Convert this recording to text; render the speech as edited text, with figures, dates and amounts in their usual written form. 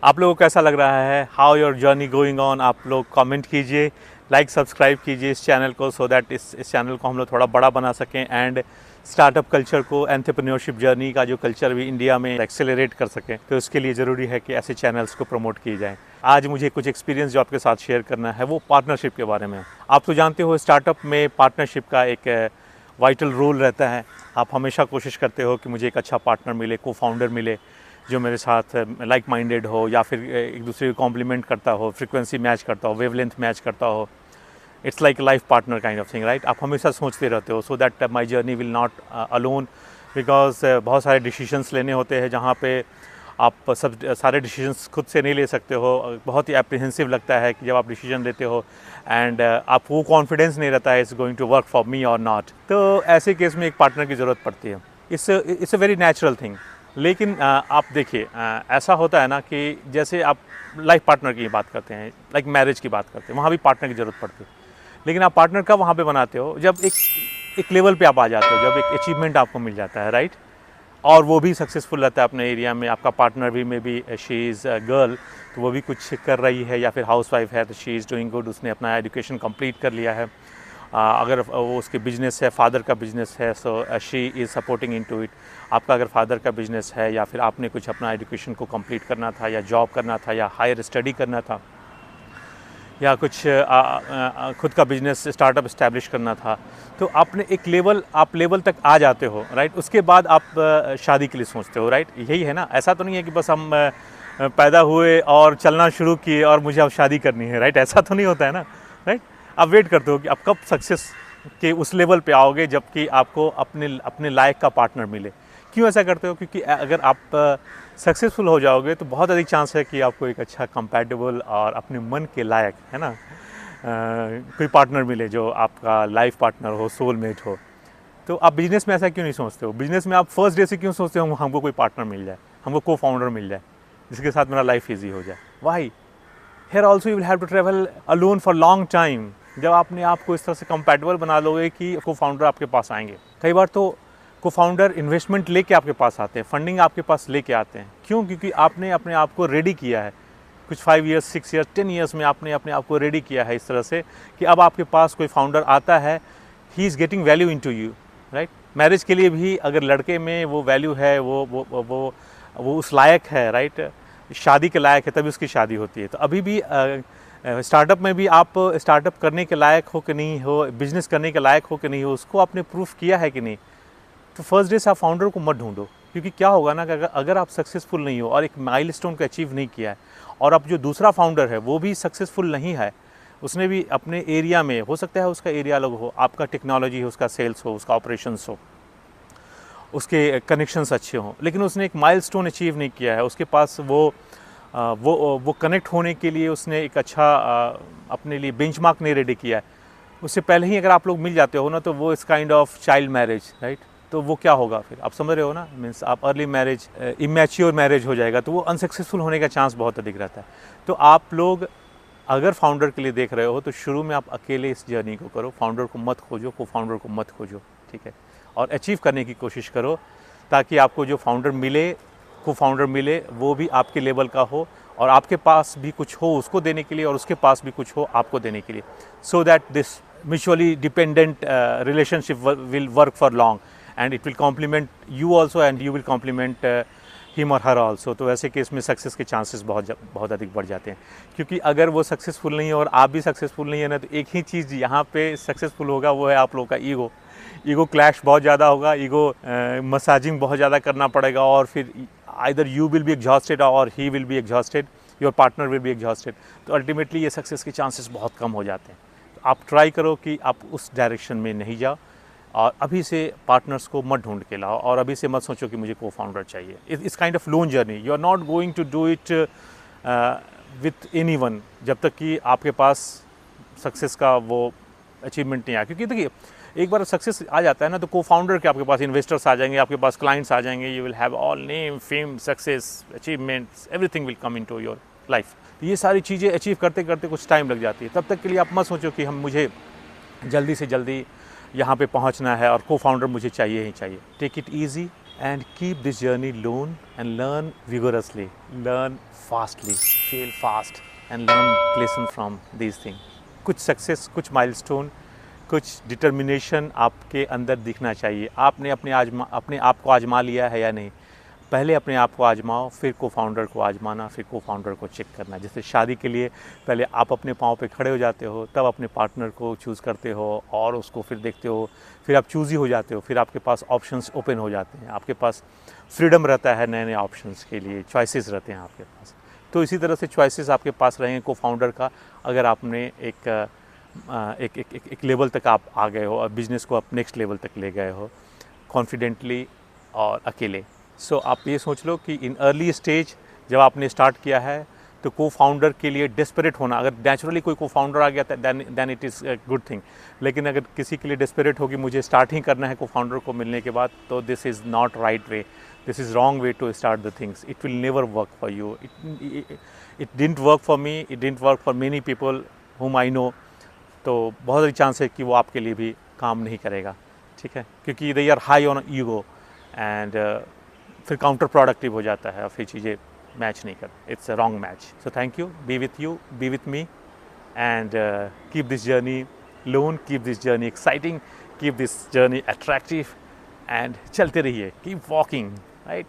आप लोगों को कैसा लग रहा है, how your journey going on. आप लोग कमेंट कीजिए, लाइक सब्सक्राइब कीजिए इस चैनल को, सो दैट इस चैनल को हम लोग थोड़ा बड़ा बना सकें एंड स्टार्टअप कल्चर को, एंटरप्रेन्योरशिप जर्नी का जो कल्चर भी इंडिया में एक्सेलरेट कर सकें। तो उसके लिए ज़रूरी है कि ऐसे चैनल्स को प्रमोट किए जाएँ। आज मुझे कुछ एक्सपीरियंस जो आपके साथ शेयर करना है वो पार्टनरशिप के बारे में। आप तो जानते हो स्टार्टअप में पार्टनरशिप का एक वाइटल रोल रहता है। आप हमेशा कोशिश करते हो कि मुझे एक अच्छा पार्टनर मिले, को फाउंडर मिले जो मेरे साथ लाइक माइंडेड हो या फिर एक दूसरे को कॉम्प्लीमेंट करता हो, फ्रीक्वेंसी मैच करता हो, वेवलेंथ मैच करता हो। It's like life partner kind of thing, right. आप हमेशा सोचते रहते हो so that my journey will not alone, because बहुत सारे डिसीजंस लेने होते हैं जहाँ पे आप सारे डिसीजंस खुद से नहीं ले सकते हो। बहुत ही एप्रीहेंसिव लगता है कि जब आप डिसीजन लेते हो एंड आपको वो कॉन्फिडेंस नहीं रहता है it's going to work for me और नॉट। तो ऐसे केस में एक पार्टनर की ज़रूरत पड़ती है। It's a very natural thing. लेकिन आप देखिए, ऐसा होता है ना कि जैसे आप लाइफ पार्टनर की बात करते हैं, लाइक मैरिज की बात करते हैं, वहाँ भी पार्टनर की ज़रूरत पड़ती है। लेकिन आप पार्टनर कब वहाँ पे बनाते हो, जब एक लेवल पे आप आ जाते हो, जब एक अचीवमेंट आपको मिल जाता है, राइट। और वो भी सक्सेसफुल रहता है अपने एरिया में। आपका पार्टनर भी में भी शी इज़ गर्ल, तो वो भी कुछ कर रही है या फिर हाउसवाइफ है, तो शी इज़ डूइंग गुड, उसने अपना एजुकेशन कंप्लीट कर लिया है। अगर वो उसके बिजनेस है, फादर का बिजनेस है, so she is supporting into it. आपका अगर फादर का बिजनेस है या फिर आपने कुछ अपना एजुकेशन को कंप्लीट करना था या जॉब करना था या हायर स्टडी करना था या कुछ खुद का बिजनेस स्टार्टअप इस्टेब्लिश करना था, तो आपने एक लेवल तक आ जाते हो, राइट। उसके बाद आप शादी के लिए सोचते हो, राइट। यही है ना। ऐसा तो नहीं है कि बस हम पैदा हुए और चलना शुरू किए और मुझे अब शादी करनी है, राइट। ऐसा तो नहीं होता है ना, राइट। आप वेट करते हो कि आप कब सक्सेस के उस लेवल पे आओगे जबकि आपको अपने लायक का पार्टनर मिले। क्यों ऐसा करते हो? क्योंकि अगर आप सक्सेसफुल हो जाओगे तो बहुत अधिक चांस है कि आपको एक अच्छा कंपैटिबल और अपने मन के लायक, है ना, कोई पार्टनर मिले जो आपका लाइफ पार्टनर हो, सोलमेट हो। तो आप बिजनेस में ऐसा क्यों नहीं सोचते हो? बिजनेस में आप फर्स्ट डे से क्यों सोचते हो हमको कोई पार्टनर मिल जाए, हमको को फाउंडर मिल जाए जिसके साथ मेरा लाइफ ईजी हो जाए? Why? Here also you will have to travel alone for long time. जब आपने आपको इस तरह से कंपैटिबल बना लोगे कि को फाउंडर आपके पास आएंगे। कई बार तो को फाउंडर इन्वेस्टमेंट लेके आपके पास आते हैं, फंडिंग आपके पास लेके आते हैं। क्यों? क्योंकि आपने अपने आप को रेडी किया है। कुछ 5 ईयर्स, 6 ईयर्स, 10 ईयर्स में आपने अपने आप को रेडी किया है इस तरह से कि अब आपके पास कोई फाउंडर आता है, he is getting value into you, right. Marriage के लिए भी अगर लड़के में वो वैल्यू है, वो उस लायक है, राइट, शादी के लायक है, तभी उसकी शादी होती है। तो अभी भी स्टार्टअप में भी आप स्टार्टअप करने के लायक हो कि नहीं हो, बिजनेस करने के लायक हो कि नहीं हो, उसको आपने प्रूफ किया है कि नहीं। तो फर्स्ट डे से आप फाउंडर को मत ढूंढो, क्योंकि क्या होगा ना कि अगर आप सक्सेसफुल नहीं हो और एक माइलस्टोन को अचीव नहीं किया है और अब जो दूसरा फाउंडर है वो भी सक्सेसफुल नहीं है, उसने भी अपने एरिया में, हो सकता है उसका एरिया अलग हो, आपका टेक्नोलॉजी हो, उसका सेल्स हो, उसका ऑपरेशंस हो, उसके कनेक्शंस अच्छे हों, लेकिन उसने एक माइलस्टोन अचीव नहीं किया है, उसके पास वो कनेक्ट होने के लिए उसने एक अच्छा अपने लिए बेंचमार्क नहीं रेडी किया है, उससे पहले ही अगर आप लोग मिल जाते हो ना, तो वो इस kind of child marriage, right. तो वो क्या होगा फिर, आप समझ रहे हो ना, मीन्स आप अर्ली मैरिज, इमैच्योर मैरिज हो जाएगा, तो वो अनसक्सेसफुल होने का चांस बहुत अधिक रहता है। तो आप लोग अगर फाउंडर के लिए देख रहे हो तो शुरू में आप अकेले इस जर्नी को करो, फाउंडर को मत खोजो, को फाउंडर को मत खोजो, ठीक है। और अचीव करने की कोशिश करो ताकि आपको जो फाउंडर मिले, को फाउंडर मिले, वो भी आपके लेवल का हो और आपके पास भी कुछ हो उसको देने के लिए और उसके पास भी कुछ हो आपको देने के लिए, so that this mutually dependent relationship will work for long and it will complement you also and you will complement him or her also। तो ऐसे केस में सक्सेस के चांसेस बहुत अधिक बढ़ जाते हैं, क्योंकि अगर वो सक्सेसफुल नहीं है और आप भी सक्सेसफुल नहीं है ना, तो एक ही चीज़ यहाँ पे सक्सेसफुल होगा, वो है आप लोगों का ईगो क्लैश बहुत ज़्यादा होगा, ईगो मसाजिंग बहुत ज़्यादा करना पड़ेगा और फिर either you will be exhausted और he will be exhausted, your partner will be exhausted. तो अल्टीमेटली ये सक्सेस के चांसेस बहुत कम हो जाते हैं। आप ट्राई करो कि आप उस डायरेक्शन में नहीं जाओ और अभी से पार्टनर्स को मत ढूंढ के लाओ और अभी से मत सोचो कि मुझे को फाउंडर चाहिए। इस kind of lone journey you are not going to do it with anyone जब तक कि आपके पास सक्सेस का वो अचीवमेंट नहीं आया। क्योंकि देखिए, एक बार सक्सेस आ जाता है ना, तो को फाउंडर के आपके पास इन्वेस्टर्स आ जाएंगे, आपके पास क्लाइंट्स आ जाएंगे, you will have all name, fame, success, achievements, everything will come into your life. ये सारी चीज़ें अचीव करते करते कुछ टाइम लग जाती है। तब तक के लिए आप मत सोचो कि मुझे जल्दी से जल्दी यहाँ पे पहुँचना है और को फाउंडर मुझे चाहिए ही चाहिए। Take it easy, and keep this journey alone and learn vigorously, learn fastly, fail fast and learn lesson from these things. कुछ सक्सेस, कुछ माइलस्टोन, कुछ डिटर्मिनेशन आपके अंदर दिखना चाहिए। आपने अपने आप को आजमा लिया है या नहीं, पहले अपने आप को आजमाओ, फिर को फाउंडर को आजमाना, फिर को फाउंडर को चेक करना। जैसे शादी के लिए पहले आप अपने पाँव पे खड़े हो जाते हो, तब अपने पार्टनर को चूज़ करते हो और उसको फिर देखते हो, फिर आप चूज़ ही हो जाते हो, फिर आपके पास ऑप्शंस ओपन हो जाते हैं, आपके पास फ्रीडम रहता है नए नए ऑप्शंस के लिए, चॉइसेस रहते हैं आपके पास। तो इसी तरह से चॉइसेस आपके पास रहेंगे को फाउंडर का, अगर आपने एक लेवल तक आप आ गए हो और बिज़नेस को आप नेक्स्ट लेवल तक ले गए हो कॉन्फिडेंटली और अकेले। सो आप ये सोच लो कि इन अर्ली स्टेज जब आपने स्टार्ट किया है तो को फाउंडर के लिए डेस्परेट होना, अगर नेचुरली कोई को फाउंडर आ गया than it is a good thing. लेकिन अगर किसी के लिए डेस्परेट होगी मुझे स्टार्ट ही करना है को फाउंडर को मिलने के बाद, तो this is not right way, this is wrong way to start the things. It will never work for you. It didn't work for me, it didn't work for many people whom I no. तो बहुत सारी chance है कि वो आपके लिए भी काम नहीं करेगा, ठीक है, क्योंकि they are high on ego and फिर काउंटर प्रोडक्टिव हो जाता है और फिर चीज़ें मैच नहीं कर, it's a wrong match. So thank you, be with you, be with me and keep this journey lone, keep this journey exciting, keep this journey attractive and चलते रहिए, कीप वॉकिंग, राइट।